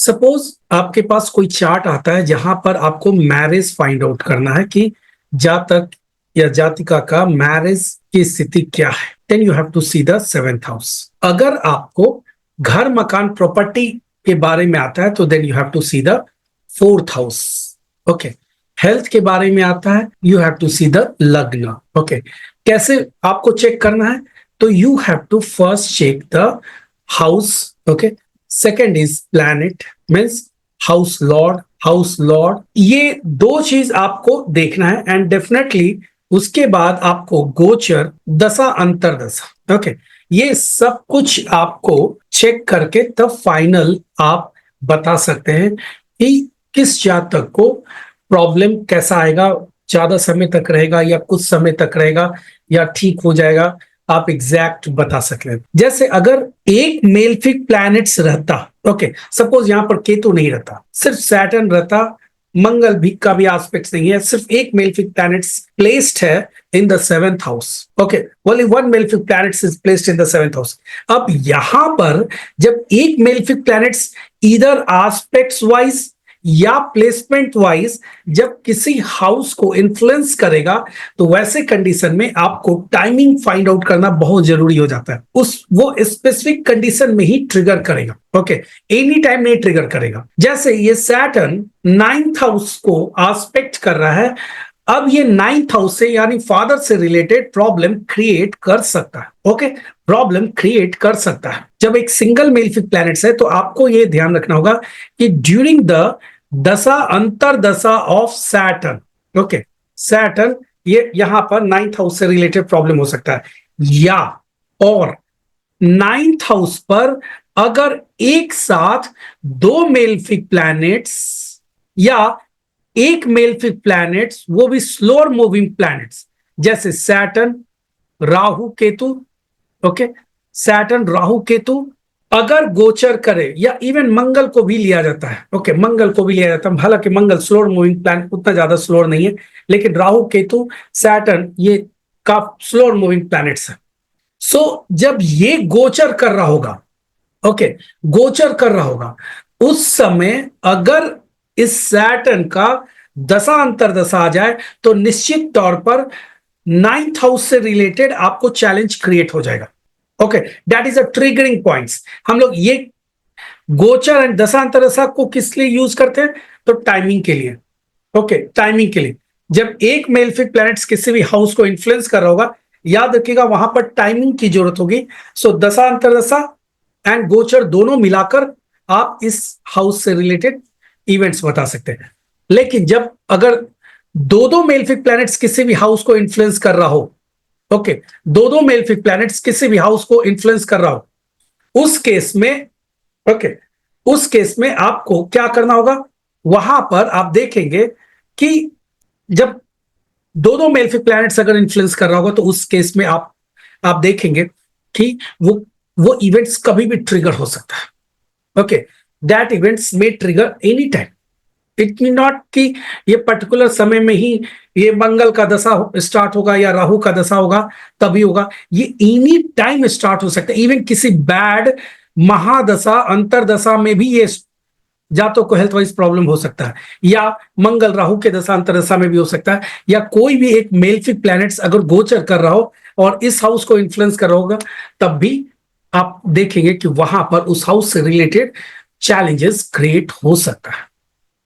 Suppose आपके पास कोई chart आता है जहां पर आपको मैरिज फाइंड आउट करना है कि जातक या जातिका का मैरिज की स्थिति क्या है, then you have to see the 7th house. अगर आपको घर मकान प्रॉपर्टी के बारे में आता है तो then you have to see the 4th house. Okay, health के बारे में आता है, you have to see the लग्न। ओके, कैसे आपको चेक करना है, तो you have to first check the house. Okay, second is planet means house lord. ये दो चीज आपको देखना है एंड डेफिनेटली उसके बाद आपको गोचर, दशा, अंतरदशा। ओके, ये सब कुछ आपको चेक करके तब फाइनल आप बता सकते हैं कि किस जातक को प्रॉब्लम कैसा आएगा, ज्यादा समय तक रहेगा या कुछ समय तक रहेगा या ठीक हो जाएगा, आप एग्जैक्ट बता सकते हैं। जैसे अगर एक मेलफिक प्लैनेट्स रहता, ओके, सपोज यहां पर केतु नहीं रहता, सिर्फ सैटर्न रहता, मंगल भी का भी एस्पेक्ट्स नहीं है, सिर्फ एक मेलफिक प्लैनेट्स प्लेस्ड है in the 7th house. Okay, only one malefic planets is placed in the 7th house. अब यहां पर जब एक मेलफिक प्लैनेट्स इधर एस्पेक्ट्स वाइज या प्लेसमेंट वाइज जब किसी हाउस को इन्फ्लुएंस करेगा तो वैसे कंडीशन में आपको टाइमिंग फाइंड आउट करना बहुत जरूरी हो जाता है। वो स्पेसिफिक कंडीशन में ही ट्रिगर करेगा। ओके, एनी टाइम नहीं ट्रिगर करेगा। जैसे ये सैटर्न 9th हाउस को एस्पेक्ट कर रहा है, अब ये 9th हाउस से यानी फादर से रिलेटेड प्रॉब्लम क्रिएट कर सकता है। ओके, प्रॉब्लम क्रिएट कर सकता है। जब एक सिंगल मेलफिक प्लैनेट्स है तो आपको ये ध्यान रखना होगा कि ड्यूरिंग द दशा अंतरदशा ऑफ सैटर्न, ओके, सैटर्न ये यहां पर 9th हाउस से रिलेटेड प्रॉब्लम हो सकता है, या और 9th हाउस पर अगर एक साथ दो मेलफिक प्लैनेट्स या एक मेलफिक प्लैनेट्स, वो भी स्लोअर मूविंग प्लैनेट्स, जैसे Saturn Rahu Ketu, okay, Saturn Rahu Ketu अगर गोचर करे, या इवन मंगल को भी लिया जाता है। ओके, मंगल को भी लिया जाता है, हालांकि मंगल स्लोअर मूविंग प्लैनेट उतना ज्यादा स्लोअर नहीं है, लेकिन राहु केतु सैटर्न ये का स्लोअर मूविंग प्लैनेट्स है। सो जब ये गोचर कर रहा होगा, ओके, गोचर कर रहा होगा, उस समय अगर इस सैटर्न का दशा अंतरदशा आ जाए तो निश्चित तौर पर 9th हाउस से रिलेटेड आपको चैलेंज क्रिएट हो जाएगा। Okay, that is a triggering points. हम लोग ये गोचर एंड दशा अंतरदशा को किस लिए यूज करते हैं, तो टाइमिंग के लिए। ओके, टाइमिंग के लिए। जब एक मेलफिक प्लैनेट्स किसी भी हाउस को इन्फ्लुएंस कर रहा होगा, याद रखिएगा वहां पर टाइमिंग की जरूरत होगी। सो दशा अंतरदशा एंड गोचर दोनों मिलाकर आप इस हाउस से रिलेटेड इवेंट्स बता सकते हैं। लेकिन जब अगर दो मेलफिक प्लैनेट्स किसी भी हाउस को इन्फ्लुएंस कर रहा हो, ओके, दो मेलफिक प्लैनेट्स किसी भी हाउस को इन्फ्लुएंस कर रहा हो, उस केस में, ओके, उस केस में आपको क्या करना होगा, वहां पर आप देखेंगे कि जब दो मेलफिक प्लैनेट्स अगर इन्फ्लुएंस कर रहा होगा तो उस केस में आप देखेंगे कि वो इवेंट्स कभी भी ट्रिगर हो सकता है। ओके, दैट इवेंट्स में trigger any time. It mean not कि ये पर्टिकुलर समय में ही ये मंगल का दशा स्टार्ट होगा या राहु का दशा होगा तभी होगा, ये एनी टाइम स्टार्ट हो सकता है। इवन किसी बैड महादशा अंतरदशा में भी ये जातों को हेल्थ वाइज प्रॉब्लम हो सकता है, या मंगल राहु के दशा अंतरदशा में भी हो सकता है, या कोई भी एक मेलफिक प्लैनेट्स अगर गोचर कर रहा हो और इस हाउस को इन्फ्लुएंस कर रहा होगा, तब भी आप देखेंगे कि वहां पर उस हाउस से रिलेटेड चैलेंजेस क्रिएट हो सकता है।